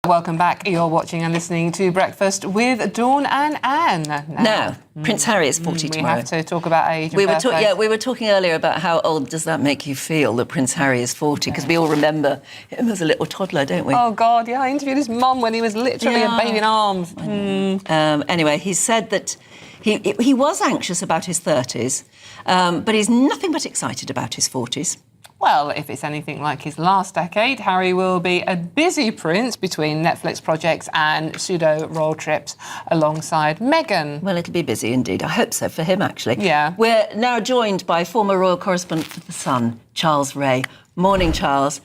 Welcome back. You're watching and listening to Breakfast with Dawn and Anne. Now, Prince Harry is 40 tomorrow. We have to talk about age and we were talking earlier about how old does that make you feel that Prince Harry is 40, because we all remember him as a little toddler, don't we? Oh, God, yeah, I interviewed his mum when he was literally a baby in arms. Anyway, he said that he was anxious about his 30s, but he's nothing but excited about his 40s. Well, if it's anything like his last decade, Harry will be a busy prince between Netflix projects and pseudo-royal trips alongside Meghan. Well, it'll be busy indeed. I hope so for him, actually. Yeah. We're now joined by former royal correspondent for The Sun, Charles Ray. Morning, Charles.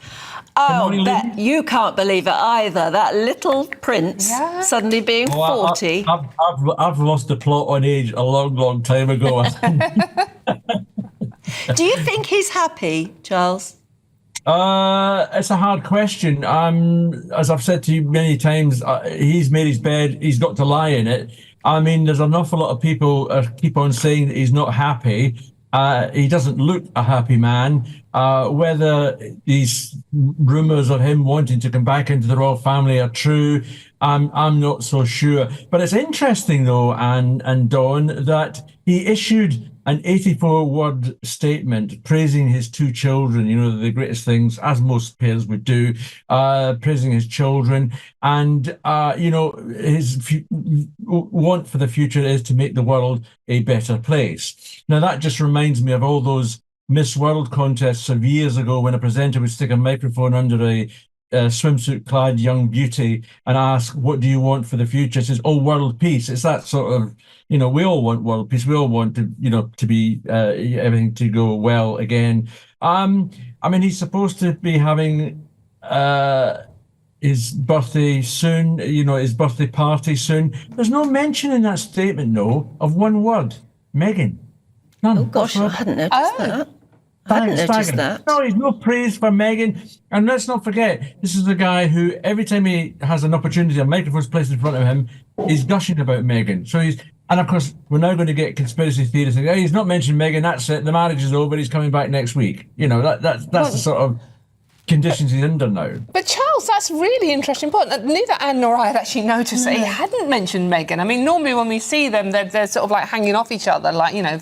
Oh, morning, you can't believe it either. That little prince suddenly being 40. I've lost the plot on age a long, long time ago. Do you think he's happy, Charles? It's a hard question. As I've said to you many times, he's made his bed, he's got to lie in it. I mean, there's an awful lot of people keep on saying that he's not happy. He doesn't look a happy man. Whether these rumours of him wanting to come back into the royal family are true, I'm not so sure. But it's interesting, though, and Dawn, that he issued an 84-word statement praising his two children, you know, the greatest things, as most parents would do, praising his children. And, you know, his want for the future is to make the world a better place. Now, that just reminds me of all those Miss World contests of years ago when a presenter would stick a microphone under a swimsuit-clad young beauty and ask, what do you want for the future? It says, oh, world peace. It's that sort of, you know, we all want world peace. We all want to, you know, to be everything to go well again. I mean, he's supposed to be having his birthday soon, you know, his birthday party soon. There's no mention in that statement, no, of one word, Meghan. None. Oh, gosh, I hadn't noticed that. I hadn't noticed that. No, there's no praise for Meghan. And let's not forget, this is the guy who, every time he has an opportunity, a microphone's placed in front of him, he's gushing about Meghan. So and of course, we're now going to get conspiracy theorists saying, hey, he's not mentioned Meghan, that's it, the marriage is over, he's coming back next week. You know, that's the sort of conditions he's under now. But Charles, that's really interesting point. Neither Anne nor I had actually noticed that he hadn't mentioned Meghan. I mean, normally when we see them, they're sort of like hanging off each other, like, you know,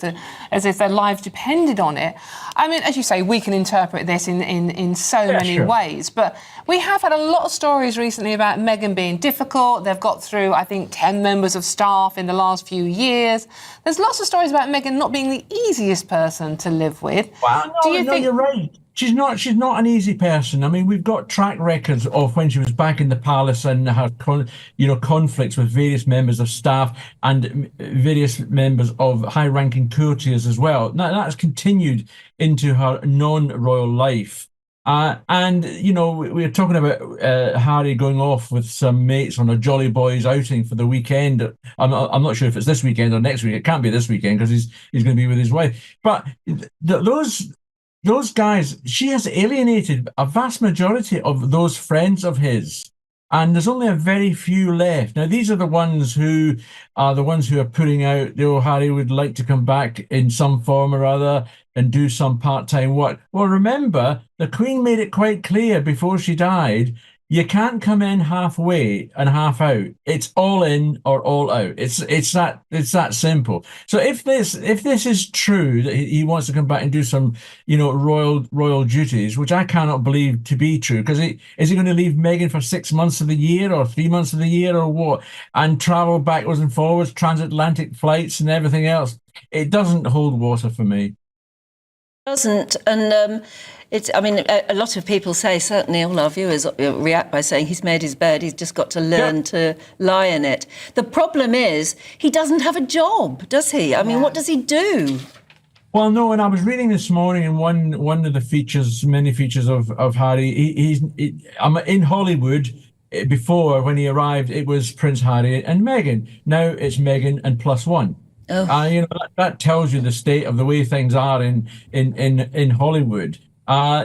as if their lives depended on it. I mean, as you say, we can interpret this in so many ways, but we have had a lot of stories recently about Meghan being difficult. They've got through, I think, 10 members of staff in the last few years. There's lots of stories about Meghan not being the easiest person to live with. Wow, no, you're right. She's not an easy person. I mean, we've got track records of when she was back in the palace and her conflicts with various members of staff and various members of high-ranking courtiers as well. Now, that's continued into her non-royal life. And, you know, we're talking about Harry going off with some mates on a Jolly Boys outing for the weekend. I'm not sure if it's this weekend or next week. It can't be this weekend because he's going to be with his wife. But those guys, she has alienated a vast majority of those friends of his. And there's only a very few left. Now, these are the ones who are putting out, Harry would like to come back in some form or other and do some part-time work. Well, remember, the Queen made it quite clear before she died, you can't come in halfway and half out. It's all in or all out. It's that simple. So if this is true that he wants to come back and do some, you know, royal duties, which I cannot believe to be true, because is he going to leave Meghan for 6 months of the year or 3 months of the year or what, and travel backwards and forwards, transatlantic flights and everything else? It doesn't hold water for me. Doesn't, and I mean, a lot of people say, certainly all our viewers react by saying he's made his bed, he's just got to learn to lie in it. The problem is he doesn't have a job, does he? I mean, what does he do? Well, no, and I was reading this morning in one of the features, many features of Harry, I'm in Hollywood. Before, when he arrived, it was Prince Harry and Meghan. Now it's Meghan and +1. Oh. You know, that tells you the state of the way things are in Hollywood.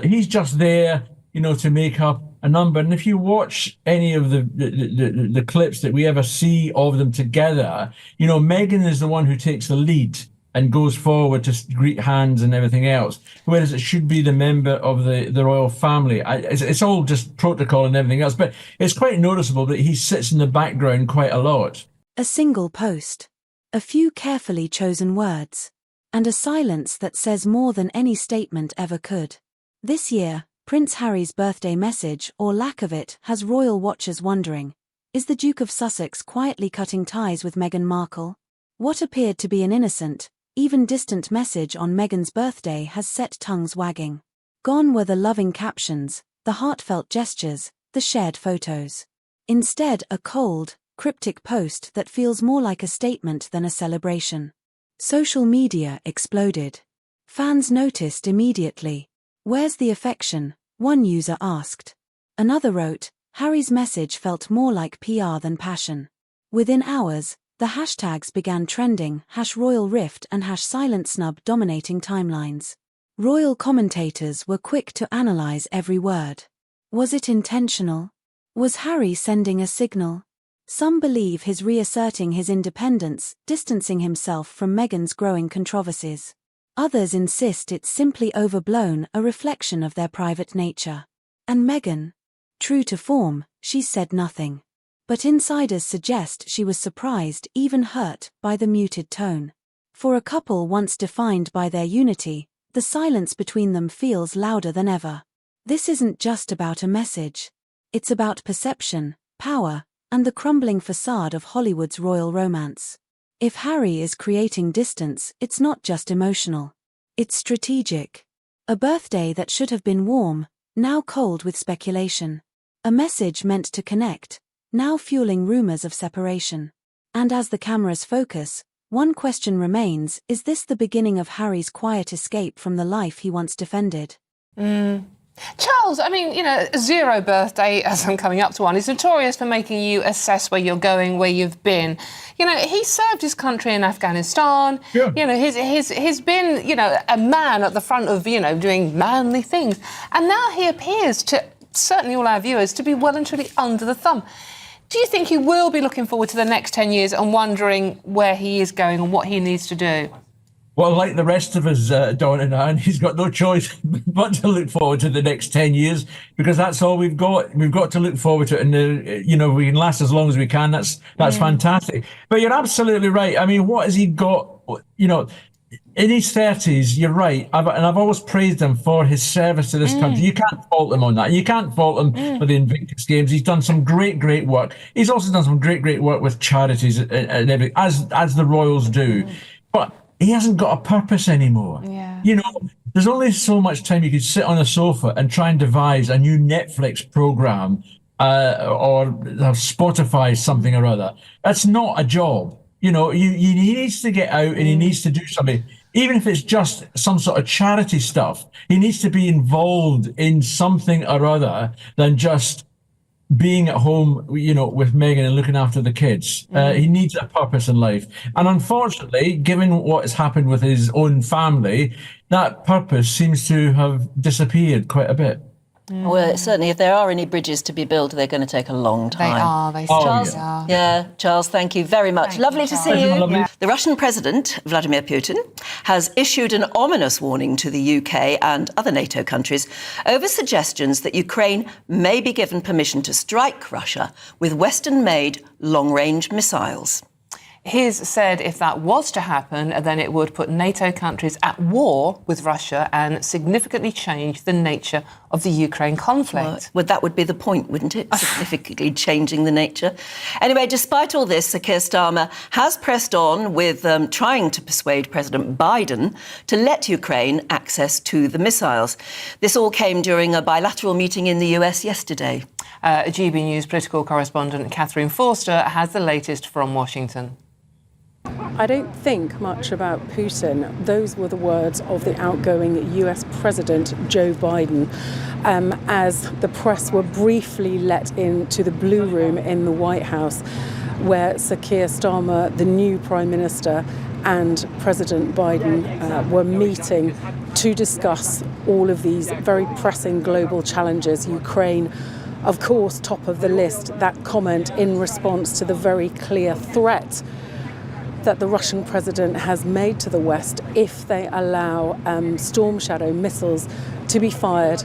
He's just there, you know, to make up a number. And if you watch any of the clips that we ever see of them together, you know, Meghan is the one who takes the lead and goes forward to greet hands and everything else, whereas it should be the member of the royal family. It's all just protocol and everything else, but it's quite noticeable that he sits in the background quite a lot. A single post, a few carefully chosen words, and a silence that says more than any statement ever could. This year, Prince Harry's birthday message, or lack of it, has royal watchers wondering, is the Duke of Sussex quietly cutting ties with Meghan Markle? What appeared to be an innocent, even distant message on Meghan's birthday has set tongues wagging. Gone were the loving captions, the heartfelt gestures, the shared photos. Instead, a cold, cryptic post that feels more like a statement than a celebration. Social media exploded. Fans noticed immediately. "Where's the affection?" one user asked. Another wrote, "Harry's message felt more like PR than passion." Within hours, the hashtags began trending, #RoyalRift and #SilentSnub dominating timelines. Royal commentators were quick to analyze every word. Was it intentional? Was Harry sending a signal? Some believe he's reasserting his independence, distancing himself from Meghan's growing controversies. Others insist it's simply overblown, a reflection of their private nature. And Meghan? True to form, she said nothing. But insiders suggest she was surprised, even hurt, by the muted tone. For a couple once defined by their unity, the silence between them feels louder than ever. This isn't just about a message. It's about perception, power, and the crumbling facade of Hollywood's royal romance. If Harry is creating distance, it's not just emotional. It's strategic. A birthday that should have been warm, now cold with speculation. A message meant to connect, now fueling rumors of separation. And as the cameras focus, one question remains: is this the beginning of Harry's quiet escape from the life he once defended? Charles, I mean, zero birthday, as I'm coming up to one, is notorious for making you assess where you're going, where you've been. He served his country in Afghanistan. Yeah. He's been, a man at the front of, doing manly things. And now he appears to, certainly all our viewers, to be well and truly under the thumb. Do you think he will be looking forward to the next 10 years and wondering where he is going and what he needs to do? Well, like the rest of us, Dawn and Anne, he's got no choice but to look forward to the next 10 years, because that's all we've got. We've got to look forward to it, and we can last as long as we can. That's fantastic. But you're absolutely right. I mean, what has he got? In his 30s, you're right. I've always praised him for his service to this country. You can't fault him on that. You can't fault him for the Invictus Games. He's done some great work. He's also done some great work with charities and everything, as the royals do. But he hasn't got a purpose anymore. Yeah. There's only so much time you could sit on a sofa and try and devise a new Netflix program or Spotify something or other. That's not a job. He needs to get out and he needs to do something. Even if it's just some sort of charity stuff, he needs to be involved in something or other than just being at home, with Meghan and looking after the kids. He needs a purpose in life. And unfortunately, given what has happened with his own family, that purpose seems to have disappeared quite a bit. Well, certainly, if there are any bridges to be built, they're going to take a long time. They Charles, are. Yeah, Charles, thank you very much. Lovely to see you. Lovely. Yeah. The Russian President, Vladimir Putin, has issued an ominous warning to the UK and other NATO countries over suggestions that Ukraine may be given permission to strike Russia with Western-made long-range missiles. He's said if that was to happen, then it would put NATO countries at war with Russia and significantly change the nature of the Ukraine conflict. Well, that would be the point, wouldn't it? Significantly changing the nature. Anyway, despite all this, Sir Keir Starmer has pressed on with trying to persuade President Biden to let Ukraine access to the missiles. This all came during a bilateral meeting in the US yesterday. GB News political correspondent Catherine Forster has the latest from Washington. I don't think much about Putin. Those were the words of the outgoing US President Joe Biden as the press were briefly let into the Blue Room in the White House, where Sir Keir Starmer, the new Prime Minister, and President Biden were meeting to discuss all of these very pressing global challenges. Ukraine, of course, top of the list. That comment in response to the very clear threat that the Russian president has made to the West if they allow Storm Shadow missiles to be fired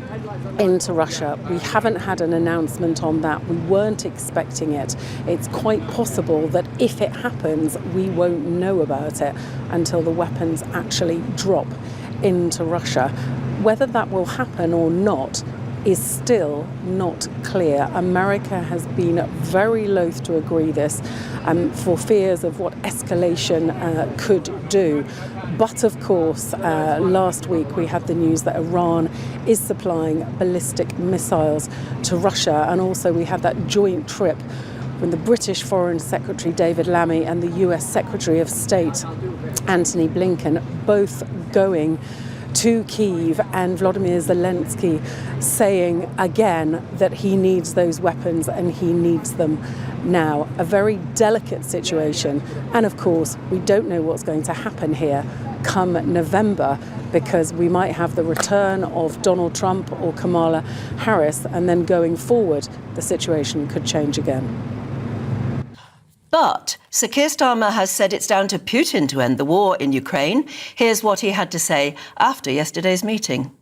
into Russia. We haven't had an announcement on that. We weren't expecting it. It's quite possible that if it happens, we won't know about it until the weapons actually drop into Russia. Whether that will happen or not is still not clear. America has been very loath to agree this for fears of what escalation could do. But of course, last week we had the news that Iran is supplying ballistic missiles to Russia, and also we had that joint trip when the British Foreign Secretary David Lammy and the US Secretary of State Antony Blinken both going to Kyiv, and Volodymyr Zelensky saying again that he needs those weapons and he needs them now. A very delicate situation, and of course we don't know what's going to happen here come November, because we might have the return of Donald Trump or Kamala Harris, and then going forward the situation could change again. But Sir Keir Starmer has said it's down to Putin to end the war in Ukraine. Here's what he had to say after yesterday's meeting.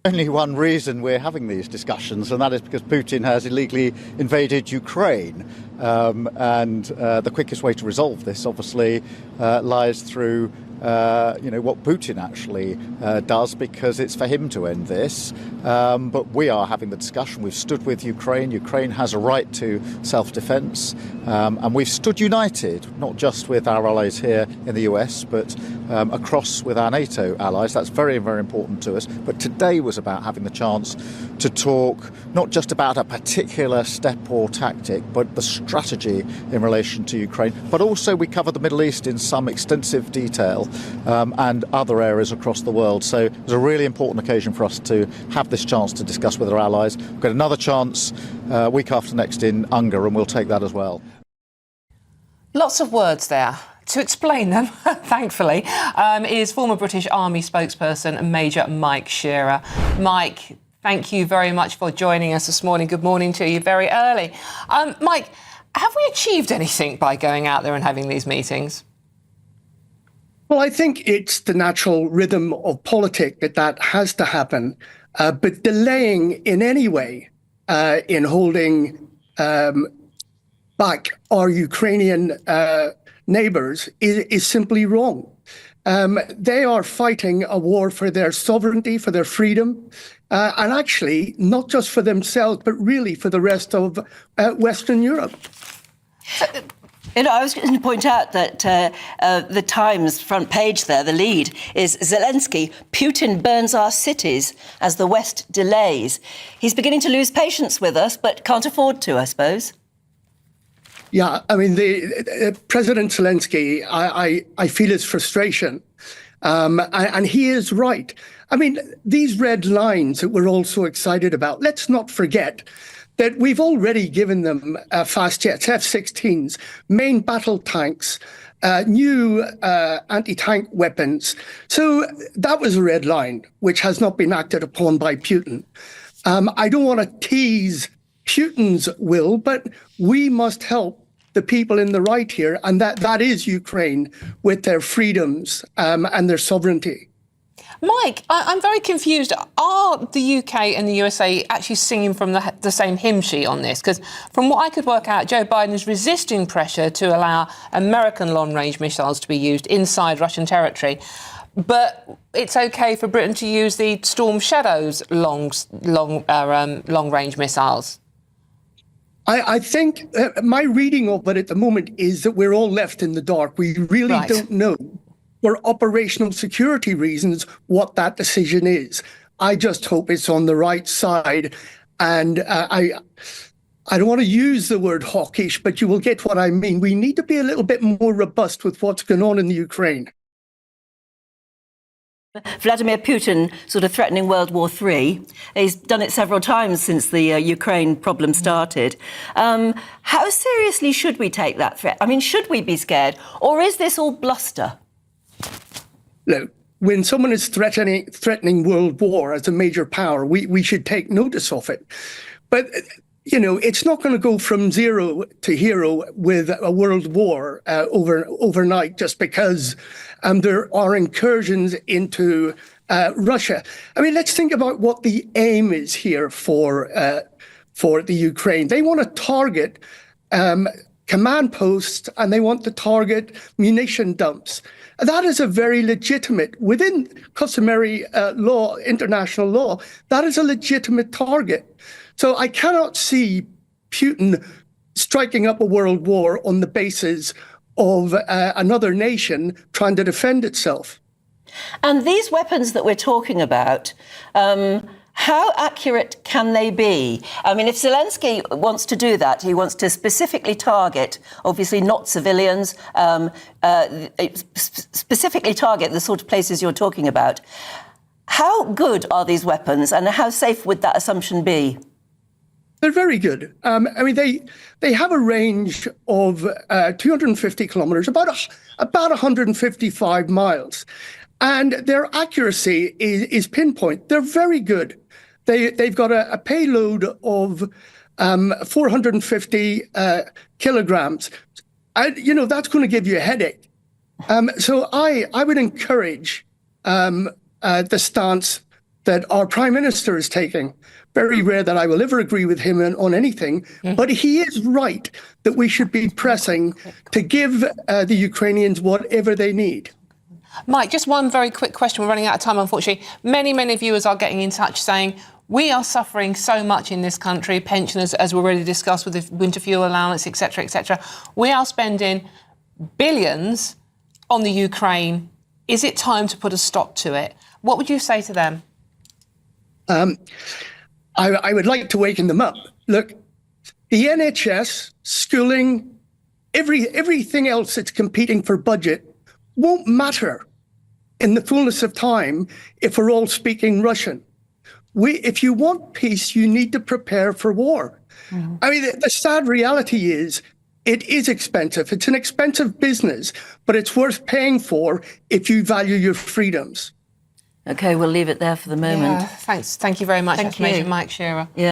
Only one reason we're having these discussions, and that is because Putin has illegally invaded Ukraine. And the quickest way to resolve this, obviously, lies through what Putin actually does, because it's for him to end this. But we are having the discussion. We've stood with Ukraine. Ukraine has a right to self-defence. And we've stood united, not just with our allies here in the US, but across with our NATO allies. That's very, very important to us. But today was about having the chance to talk not just about a particular step or tactic, but the strategy in relation to Ukraine. But also we cover the Middle East in some extensive detail, and other areas across the world. So it was a really important occasion for us to have this chance to discuss with our allies. We've got another chance week after next in Unger, and we'll take that as well. Lots of words there. To explain them, thankfully, is former British Army spokesperson Major Mike Shearer. Mike, thank you very much for joining us this morning. Good morning to you, very early. Mike, have we achieved anything by going out there and having these meetings? Well, I think it's the natural rhythm of politics that has to happen. But delaying in any way in holding back our Ukrainian neighbours is simply wrong. They are fighting a war for their sovereignty, for their freedom, and actually not just for themselves, but really for the rest of Western Europe. I was going to point out that the Times front page there, the lead, is Zelensky, Putin burns our cities as the West delays. He's beginning to lose patience with us, but can't afford to, I suppose. Yeah, I mean, the President Zelensky, I feel his frustration, and he is right. I mean, these red lines that we're all so excited about, let's not forget that we've already given them fast jets, F-16s, main battle tanks, new anti-tank weapons. So that was a red line, which has not been acted upon by Putin. I don't want to tease Putin's will, but we must help the people in the right here, and that is Ukraine with their freedoms and their sovereignty. Mike, I'm very confused. Are the UK and the USA actually singing from the same hymn sheet on this? Because from what I could work out, Joe Biden is resisting pressure to allow American long-range missiles to be used inside Russian territory. But it's OK for Britain to use the Storm Shadow's long-range missiles. I think my reading of it at the moment is that we're all left in the dark. We really don't know, for operational security reasons, what that decision is. I just hope it's on the right side. And I don't want to use the word hawkish, but you will get what I mean. We need to be a little bit more robust with what's going on in the Ukraine. Vladimir Putin sort of threatening World War III. He's done it several times since the Ukraine problem started. How seriously should we take that threat? I mean, should we be scared? Or is this all bluster? Look, when someone is threatening world war as a major power, we should take notice of it. But it's not going to go from zero to hero with a world war overnight just because there are incursions into Russia. I mean, let's think about what the aim is here for the Ukraine. They want to target command posts and they want to target munition dumps. That is a very legitimate, within customary law, international law, that is a legitimate target. So I cannot see Putin striking up a world war on the basis of another nation trying to defend itself. And these weapons that we're talking about, how accurate can they be? I mean, if Zelensky wants to do that, he wants to specifically target, obviously not civilians, specifically target the sort of places you're talking about. How good are these weapons and how safe would that assumption be? They're very good. I mean, they have a range of 250 kilometers, about 155 miles. And their accuracy is pinpoint. They're very good. They've got a payload of 450 kilograms. That's going to give you a headache. So I would encourage the stance that our Prime Minister is taking. Very rare that I will ever agree with him on anything, but he is right that we should be pressing to give the Ukrainians whatever they need. Mike, just one very quick question. We're running out of time, unfortunately. Many viewers are getting in touch saying, we are suffering so much in this country, pensioners, as we already discussed with the winter fuel allowance, etc., etc. We are spending billions on the Ukraine. Is it time to put a stop to it? What would you say to them? I would like to waken them up. Look, the NHS, schooling, everything else that's competing for budget won't matter in the fullness of time if we're all speaking Russian. If you want peace, you need to prepare for war. I mean, the sad reality is it is expensive. It's an expensive business, but it's worth paying for if you value your freedoms. OK, we'll leave it there for the moment. Yeah, thanks. Thank you very much. Thank you. Major Mike Shearer. Yeah.